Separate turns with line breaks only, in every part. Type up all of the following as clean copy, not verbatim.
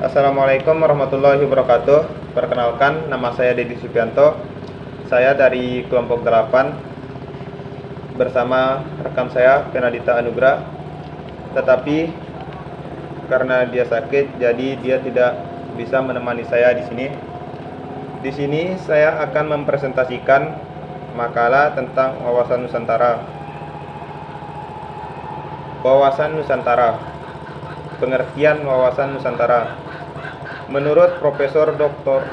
Assalamualaikum warahmatullahi wabarakatuh. Perkenalkan, nama saya Dedi Supianto. Saya dari kelompok 8 bersama rekan saya Penadita Anugrah. Tetapi karena dia sakit, jadi dia tidak bisa menemani saya di sini. Di sini saya akan mempresentasikan makalah tentang wawasan Nusantara. Wawasan Nusantara. Pengertian wawasan Nusantara. Menurut Profesor Dr.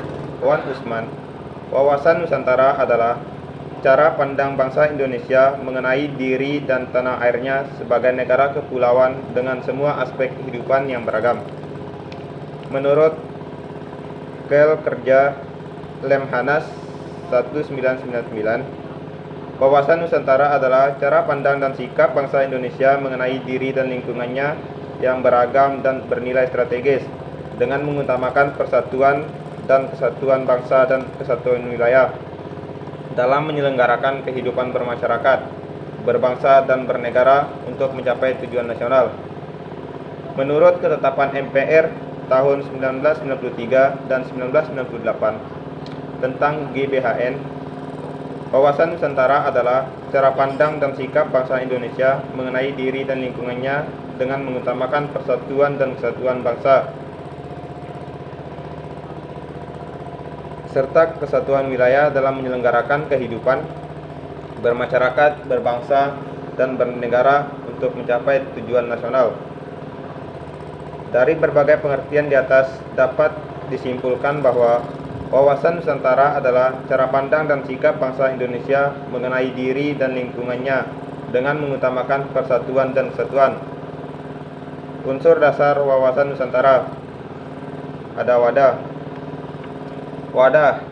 Wan Usman, wawasan Nusantara adalah cara pandang bangsa Indonesia mengenai diri dan tanah airnya sebagai negara kepulauan dengan semua aspek kehidupan yang beragam. Menurut Kel Kerja Lemhanas 1999, wawasan Nusantara adalah cara pandang dan sikap bangsa Indonesia mengenai diri dan lingkungannya yang beragam dan bernilai strategis, dengan mengutamakan persatuan dan kesatuan bangsa dan kesatuan wilayah dalam menyelenggarakan kehidupan bermasyarakat, berbangsa dan bernegara untuk mencapai tujuan nasional. Menurut ketetapan MPR tahun 1993 dan 1998 tentang GBHN, wawasan Nusantara adalah cara pandang dan sikap bangsa Indonesia mengenai diri dan lingkungannya dengan mengutamakan persatuan dan kesatuan bangsa serta kesatuan wilayah dalam menyelenggarakan kehidupan bermasyarakat, berbangsa, dan bernegara untuk mencapai tujuan nasional. Dari berbagai pengertian di atas dapat disimpulkan bahwa wawasan Nusantara adalah cara pandang dan sikap bangsa Indonesia mengenai diri dan lingkungannya dengan mengutamakan persatuan dan kesatuan. Unsur dasar wawasan Nusantara. Ada wadah,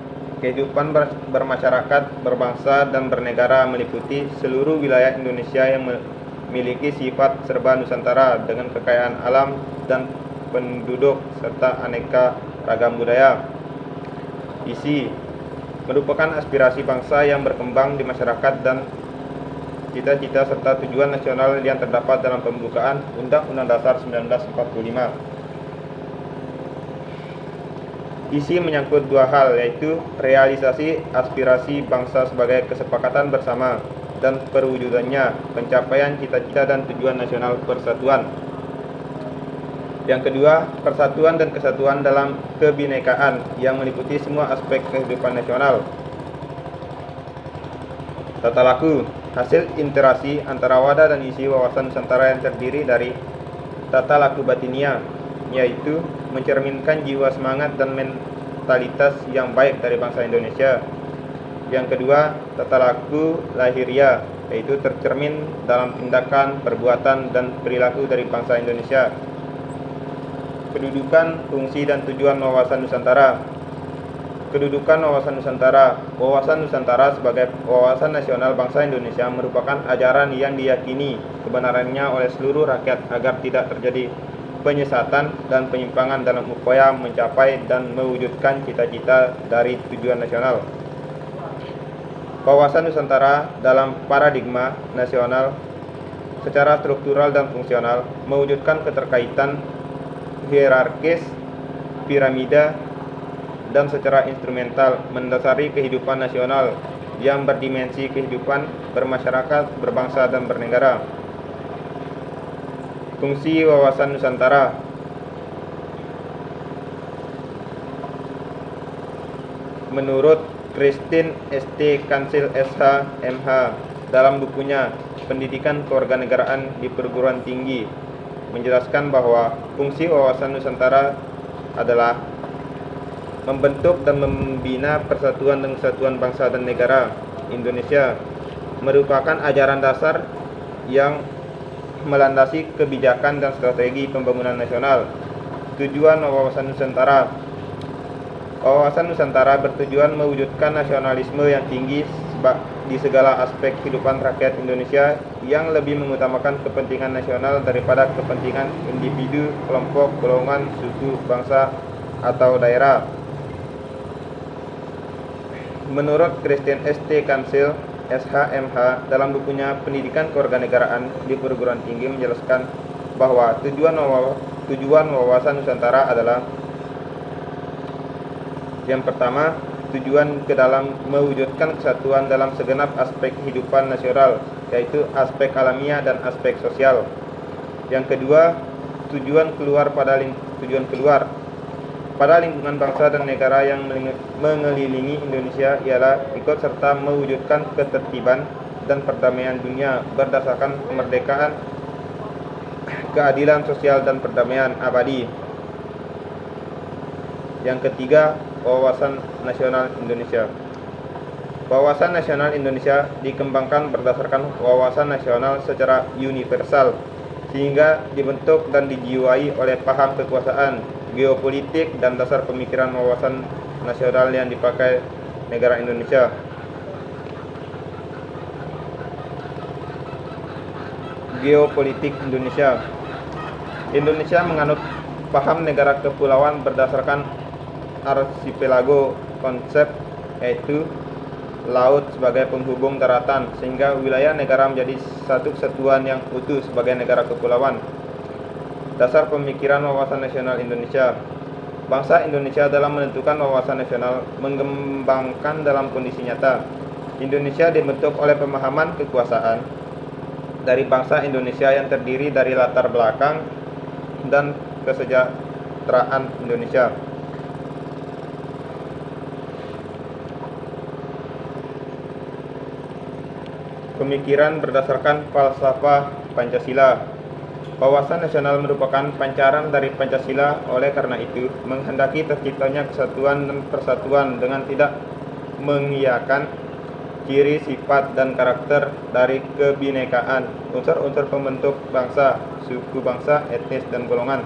kehidupan bermasyarakat, berbangsa, dan bernegara meliputi seluruh wilayah Indonesia yang memiliki sifat serba Nusantara dengan kekayaan alam dan penduduk serta aneka ragam budaya. Isi merupakan aspirasi bangsa yang berkembang di masyarakat dan cita-cita serta tujuan nasional yang terdapat dalam pembukaan Undang-Undang Dasar 1945. Isi menyangkut dua hal, yaitu realisasi aspirasi bangsa sebagai kesepakatan bersama dan perwujudannya, pencapaian cita-cita dan tujuan nasional persatuan. Yang kedua, persatuan dan kesatuan dalam kebinekaan yang meliputi semua aspek kehidupan nasional. Tata laku, hasil interaksi antara wadah dan isi wawasan Nusantara yang terdiri dari tata laku batinia, yaitu mencerminkan jiwa semangat dan mentalitas yang baik dari bangsa Indonesia. Yang kedua, tata laku lahiria, yaitu tercermin dalam tindakan, perbuatan, dan perilaku dari bangsa Indonesia. Kedudukan, fungsi, dan tujuan wawasan Nusantara. Kedudukan wawasan Nusantara. Wawasan Nusantara sebagai wawasan nasional bangsa Indonesia merupakan ajaran yang diyakini kebenarannya oleh seluruh rakyat agar tidak terjadi penyesatan dan penyimpangan dalam upaya mencapai dan mewujudkan cita-cita dari tujuan nasional. Wawasan Nusantara dalam paradigma nasional secara struktural dan fungsional mewujudkan keterkaitan hierarkis, piramida, dan secara instrumental mendasari kehidupan nasional yang berdimensi kehidupan bermasyarakat, berbangsa, dan bernegara. Fungsi wawasan Nusantara. Menurut Christine St. Kansil SH MH dalam bukunya Pendidikan Kewarganegaraan di Perguruan Tinggi menjelaskan bahwa fungsi wawasan Nusantara adalah membentuk dan membina persatuan dan kesatuan bangsa dan negara Indonesia, merupakan ajaran dasar yang melandasi kebijakan dan strategi pembangunan nasional. Tujuan wawasan Nusantara. Wawasan Nusantara bertujuan mewujudkan nasionalisme yang tinggi di segala aspek kehidupan rakyat Indonesia yang lebih mengutamakan kepentingan nasional daripada kepentingan individu, kelompok, golongan, suku, bangsa, atau daerah. Menurut Christine St. Kansil SHMH dalam bukunya Pendidikan Kewarganegaraan di Perguruan Tinggi menjelaskan bahwa tujuan wawasan Nusantara adalah Yang pertama, tujuan ke dalam mewujudkan kesatuan dalam segenap aspek kehidupan nasional, yaitu aspek alamiah dan aspek sosial. Yang kedua, tujuan keluar pada lingkungan bangsa dan negara yang mengelilingi Indonesia ialah ikut serta mewujudkan ketertiban dan perdamaian dunia berdasarkan kemerdekaan, keadilan sosial dan perdamaian abadi. Yang ketiga, wawasan nasional Indonesia. Wawasan nasional Indonesia dikembangkan berdasarkan wawasan nasional secara universal, sehingga dibentuk dan dijiwai oleh paham kekuasaan, geopolitik, dan dasar pemikiran wawasan nasional yang dipakai negara Indonesia. Geopolitik Indonesia. Indonesia menganut paham negara kepulauan berdasarkan arsipelago konsep, yaitu laut sebagai penghubung daratan, sehingga wilayah negara menjadi satu kesatuan yang utuh sebagai negara kepulauan. Dasar pemikiran wawasan nasional Indonesia. Bangsa Indonesia dalam menentukan wawasan nasional mengembangkan dalam kondisi nyata. Indonesia dibentuk oleh pemahaman kekuasaan dari bangsa Indonesia yang terdiri dari latar belakang dan kesejahteraan Indonesia. Pemikiran berdasarkan falsafah Pancasila. Wawasan nasional merupakan pancaran dari Pancasila, oleh karena itu menghendaki terciptanya kesatuan dan persatuan dengan tidak mengiyakan ciri sifat dan karakter dari kebinekaan, unsur-unsur pembentuk bangsa, suku bangsa, etnis, dan golongan.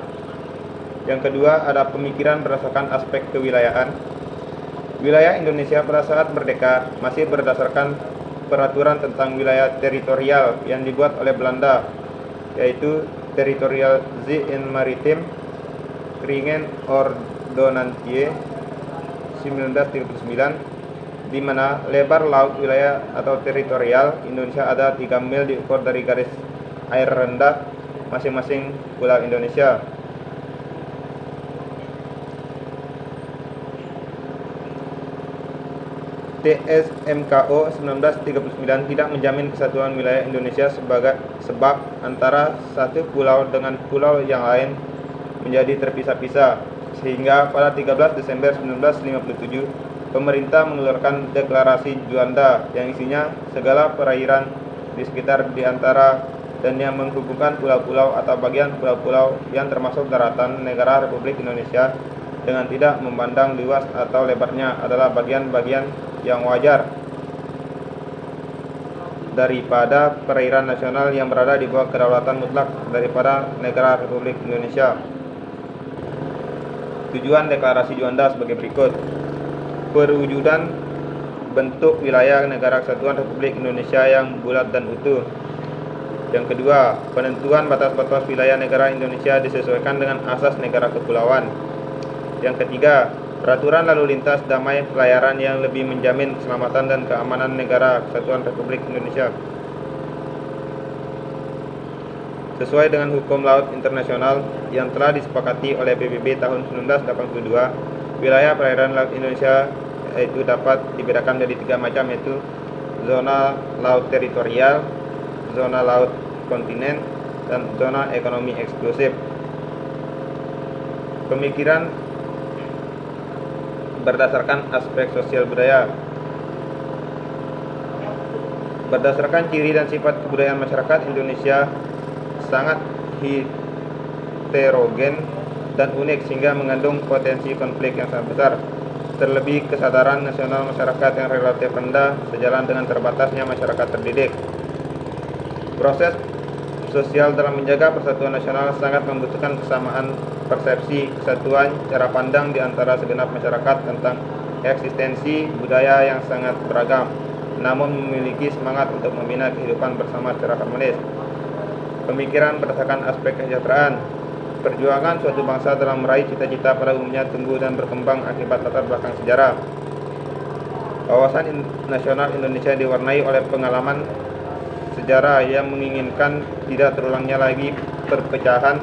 Yang kedua, ada pemikiran berdasarkan aspek kewilayahan. Wilayah Indonesia pada saat merdeka masih berdasarkan peraturan tentang wilayah teritorial yang dibuat oleh Belanda, yaitu Territorial Zee en Maritime Kringen Ordonnantie 1939, di mana lebar laut wilayah atau teritorial Indonesia ada 3 mil diukur dari garis air rendah masing-masing pulau Indonesia. TSMKO 1939 tidak menjamin kesatuan wilayah Indonesia sebab antara satu pulau dengan pulau yang lain menjadi terpisah-pisah, sehingga pada 13 Desember 1957 pemerintah mengeluarkan deklarasi Juanda yang isinya segala perairan di sekitar di antara dan yang menghubungkan pulau-pulau atau bagian pulau-pulau yang termasuk daratan negara Republik Indonesia dengan tidak memandang luas atau lebarnya adalah bagian-bagian yang wajar daripada perairan nasional yang berada di bawah kedaulatan mutlak daripada negara Republik Indonesia. Tujuan deklarasi Juanda sebagai berikut: perwujudan bentuk wilayah negara kesatuan Republik Indonesia yang bulat dan utuh. Yang kedua, penentuan batas-batas wilayah negara Indonesia disesuaikan dengan asas negara kepulauan. Yang ketiga, peraturan lalu lintas damai pelayaran yang lebih menjamin keselamatan dan keamanan negara kesatuan Republik Indonesia. Sesuai dengan hukum laut internasional yang telah disepakati oleh PBB tahun 1982, wilayah perairan laut Indonesia itu dapat dibedakan menjadi 3 macam, yaitu zona laut teritorial, zona laut kontinen, dan zona ekonomi eksklusif. Pemikiran berdasarkan aspek sosial budaya. Berdasarkan ciri dan sifat kebudayaan masyarakat Indonesia sangat heterogen dan unik sehingga mengandung potensi konflik yang sangat besar. Terlebih kesadaran nasional masyarakat yang relatif rendah sejalan dengan terbatasnya masyarakat terdidik. Proses sosial dalam menjaga persatuan nasional sangat membutuhkan kesamaan persepsi, kesatuan, cara pandang di antara segenap masyarakat tentang eksistensi budaya yang sangat beragam, namun memiliki semangat untuk membina kehidupan bersama secara harmonis. Pemikiran berdasarkan aspek kesejahteraan. Perjuangan suatu bangsa dalam meraih cita-cita pada umumnya tumbuh dan berkembang akibat latar belakang sejarah. Wawasan nasional Indonesia diwarnai oleh pengalaman sejarah yang menginginkan tidak terulangnya lagi perpecahan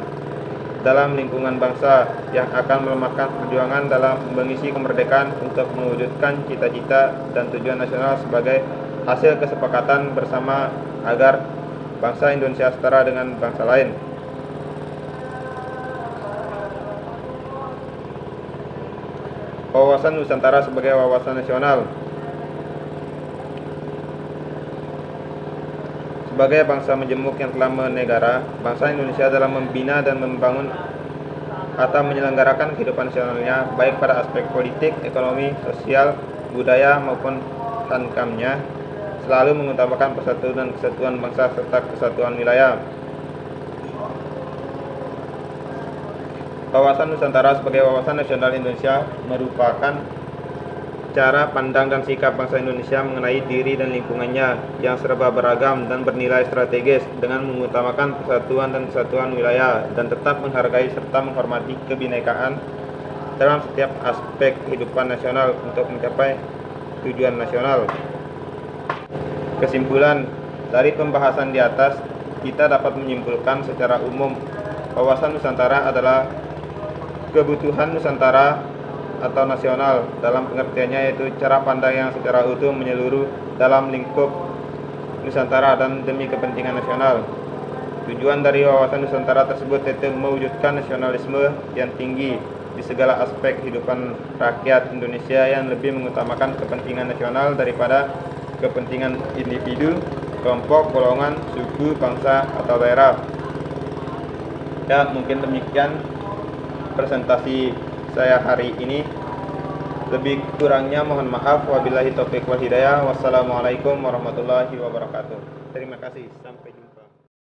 dalam lingkungan bangsa yang akan melemahkan perjuangan dalam mengisi kemerdekaan untuk mewujudkan cita-cita dan tujuan nasional sebagai hasil kesepakatan bersama agar bangsa Indonesia setara dengan bangsa lain. Wawasan Nusantara sebagai wawasan nasional. Sebagai bangsa majemuk yang telah menegara, bangsa Indonesia dalam membina dan membangun atau menyelenggarakan kehidupan nasionalnya, baik pada aspek politik, ekonomi, sosial, budaya maupun hankamnya, selalu mengutamakan persatuan dan kesatuan bangsa serta kesatuan wilayah. Wawasan Nusantara sebagai wawasan nasional Indonesia merupakan cara pandang dan sikap bangsa Indonesia mengenai diri dan lingkungannya yang serba beragam dan bernilai strategis dengan mengutamakan persatuan dan kesatuan wilayah dan tetap menghargai serta menghormati kebinekaan dalam setiap aspek kehidupan nasional untuk mencapai tujuan nasional. Kesimpulan dari pembahasan di atas, kita dapat menyimpulkan secara umum wawasan Nusantara adalah kebutuhan Nusantara atau nasional dalam pengertiannya, yaitu cara pandang yang secara utuh menyeluruh dalam lingkup Nusantara dan demi kepentingan nasional. Tujuan dari wawasan Nusantara tersebut yaitu mewujudkan nasionalisme yang tinggi di segala aspek kehidupan rakyat Indonesia yang lebih mengutamakan kepentingan nasional daripada kepentingan individu, kelompok, golongan, suku, bangsa, atau daerah. Ya, mungkin demikian presentasi saya hari ini. Lebih kurangnya mohon maaf. Wabillahi taufiq wal hidayah. Wassalamualaikum warahmatullahi wabarakatuh. Terima kasih. Sampai jumpa.